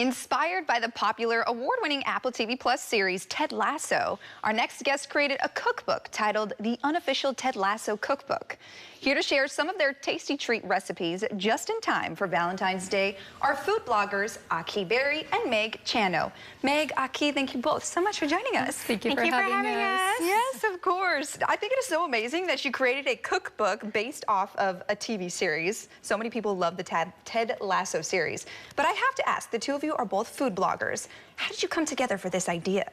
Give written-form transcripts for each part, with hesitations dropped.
Inspired by the popular award-winning Apple TV Plus series Ted Lasso, our next guest created a cookbook titled The Unofficial Ted Lasso Cookbook. Here to share some of their tasty treat recipes just in time for Valentine's Day are food bloggers Ahki and Meg Chano. Meg, Ahki, thank you both so much for joining us. Thank you for having us. Yes, of course. I think it is so amazing that you created a cookbook based off of a TV series. So many people love the Ted Lasso series. But I have to ask, the two of you are both food bloggers. How did you come together for this idea?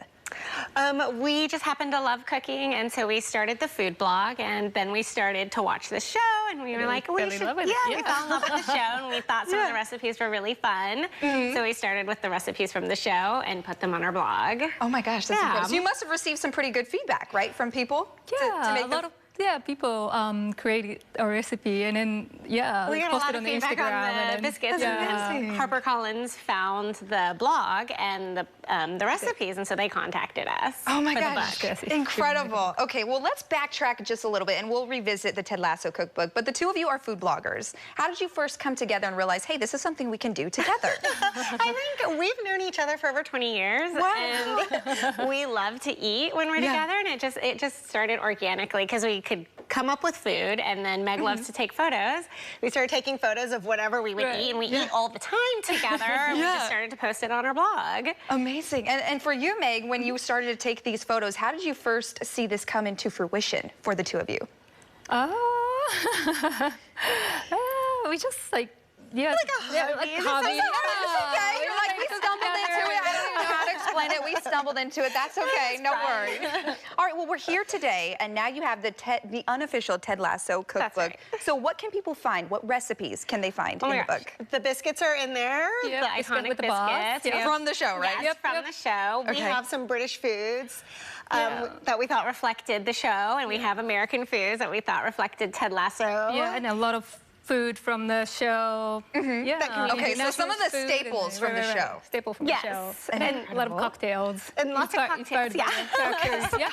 We just happened to love cooking, and so we started the food blog, and then we started to watch the show, and we were like, we should, we fell in love with the show, and we thought some of the recipes were really fun. So we started with the recipes from the show and put them on our blog. Oh my gosh, that's incredible. So you must have received some pretty good feedback, right, from people? Yeah, a lot of people created a recipe, and then we got a lot of feedback on the biscuits. And then HarperCollins found the blog and the recipes, and so they contacted us. Oh my gosh, incredible. Okay, well, let's backtrack just a little bit, and we'll revisit the Ted Lasso cookbook. But the two of you are food bloggers. How did you first come together and realize, hey, this is something we can do together? I think we've known each other for over 20 years, and we love to eat when we're together, and it just started organically because we could come up with food, and then Meg loves to take photos. We started taking photos of whatever we would eat, and we eat all the time together, and we just started to post it on our blog. Amazing. And for you, Meg, when you started to take these photos, how did you first see this come into fruition for the two of you? We just like, like a hobby. Okay. You're like, we stumbled into it. I don't even know how to explain it. We stumbled into it. That's okay. No worries. All right. Well, we're here today, and now you have the unofficial Ted Lasso cookbook. Right. So what can people find? What recipes can they find in the book? The biscuits are in there. The iconic biscuits. From the show, right? Yes, from the show. We have some British foods that we thought reflected the show, and we have American foods that we thought reflected Ted Lasso. Yeah, and a lot of food from the show. Okay, so some of the staples from the show. Staple from the show. And then a lot of cocktails. And lots of cocktails,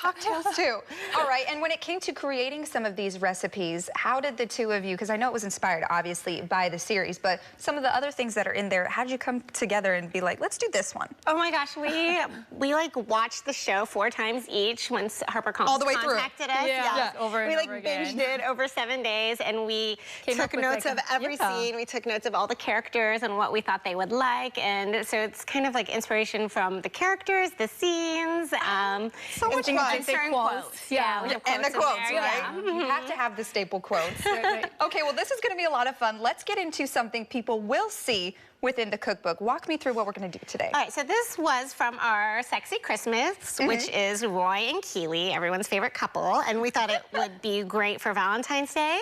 cocktails too. All right, and when it came to creating some of these recipes, how did the two of you, because I know it was inspired obviously by the series, but some of the other things that are in there, how did you come together and be like, let's do this one? Oh my gosh, we like watched the show 4 times each when HarperCollins contacted us. We like binged it over 7 days, and we took notes of every scene. We took notes of all the characters and what we thought they would like, and so it's kind of like inspiration from the characters, the scenes. So much fun. Quotes. And the quotes, right? You have to have the staple quotes. Okay, well, this is going to be a lot of fun. Let's get into something people will see within the cookbook. Walk me through what we're going to do today. All right, so this was from our Sexy Christmas, which is Roy and Keely, everyone's favorite couple, and we thought it would be great for Valentine's Day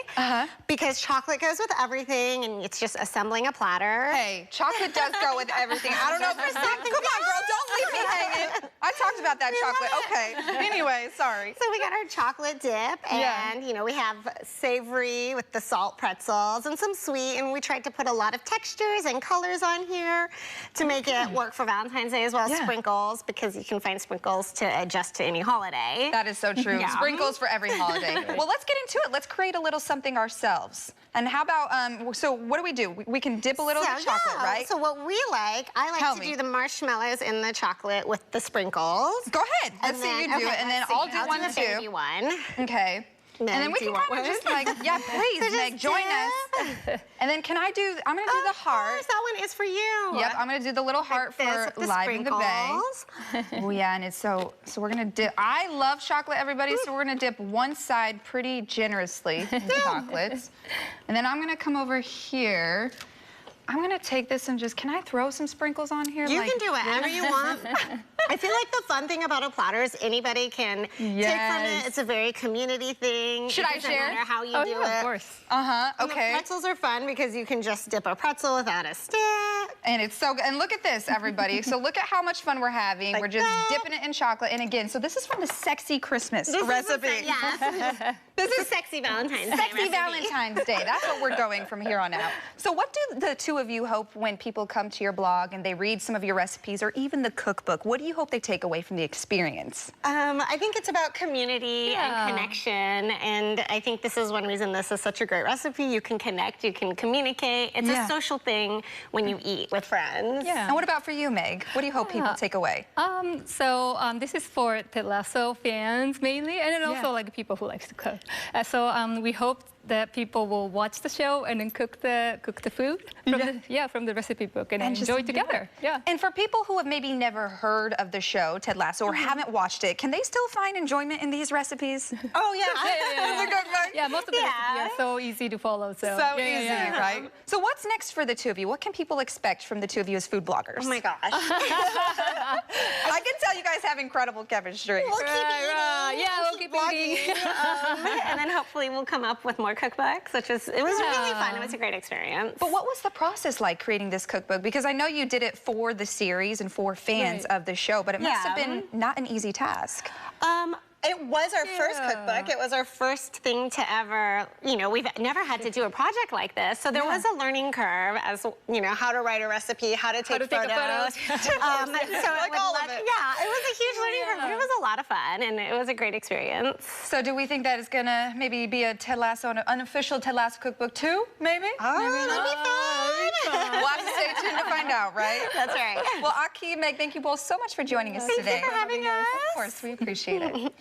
because chocolate goes with everything, and it's just assembling a platter. Hey, chocolate does go with everything. I don't know for a second. Come on, girl, don't leave me hanging. I talked about that chocolate. Okay. Anyway, sorry. So we got our chocolate dip, and you know, we have savory with the salt pretzels and some sweet, and we tried to put a lot of textures and colors on here to make it work for Valentine's Day, as well as sprinkles, because you can find sprinkles to adjust to any holiday. That is so true. Sprinkles for every holiday. Well, let's get into it. Let's create a little something ourselves. And how about, so what do? We can dip a little in the chocolate, right? So what we like, I like to do the marshmallows in the chocolate with the sprinkles. Go ahead. Let's see you do it, and then I'll do one too. Baby one. Okay. And then we can kind of just like, please, Meg, join us. And then I'm going to do the heart. Of course, that one is for you. Yep, I'm going to do the little heart for Live in the Bay. Oh, yeah, and it's so we're going to dip. I love chocolate, everybody, so we're going to dip one side pretty generously in chocolates. And then I'm going to come over here. I'm going to take this and just, can I throw some sprinkles on here? You can do whatever you want. I feel like the fun thing about a platter is anybody can take from it. It's a very community thing. Should I share? It doesn't matter how you do it. Of course. Okay. And the pretzels are fun because you can just dip a pretzel without a stick. And it's so good. And look at this, everybody. So look at how much fun we're having. We're just dipping it in chocolate. And again, so this is from the Sexy Christmas recipe. This is Sexy Valentine's Day. Sexy Valentine's Day. That's what we're going from here on out. So what do the two of you hope when people come to your blog and they read some of your recipes or even the cookbook? What do you you hope they take away from the experience? I think it's about community and connection, and I think this is one reason this is such a great recipe. You can connect, you can communicate. It's a social thing when you eat with friends. Yeah. And what about for you, Meg? What do you hope people take away? This is for Ted Lasso fans mainly, and then also like people who likes to cook. We hope that people will watch the show and then cook the food from the recipe book and enjoy it together. Yeah. And for people who have maybe never heard of the show Ted Lasso or haven't watched it, can they still find enjoyment in these recipes? Oh yeah, It's a good one. Yeah, most of the recipes are so easy to follow. So easy, right? So what's next for the two of you? What can people expect from the two of you as food bloggers? Oh my gosh. I can tell you guys have incredible chemistry. We'll keep eating. Yeah, we'll keep eating. And then hopefully we'll come up with more cookbooks, it was really fun. It was a great experience. But what was the process like creating this cookbook? Because I know you did it for the series and for fans of the show, but it must have been not an easy task. It was our first cookbook. It was our first thing to ever, we've never had to do a project like this. So there was a learning curve as, how to write a recipe, how to take photos. It was a huge learning curve, but it was a lot of fun, and it was a great experience. So do we think that is going to maybe be a Ted Lasso, an unofficial Ted Lasso cookbook too, maybe? Oh, that'd be fun. We'll have to stay tuned to find out, right? That's right. Well, Ahki, Meg, thank you both so much for joining us today. Thank you for having us. Of course, we appreciate it.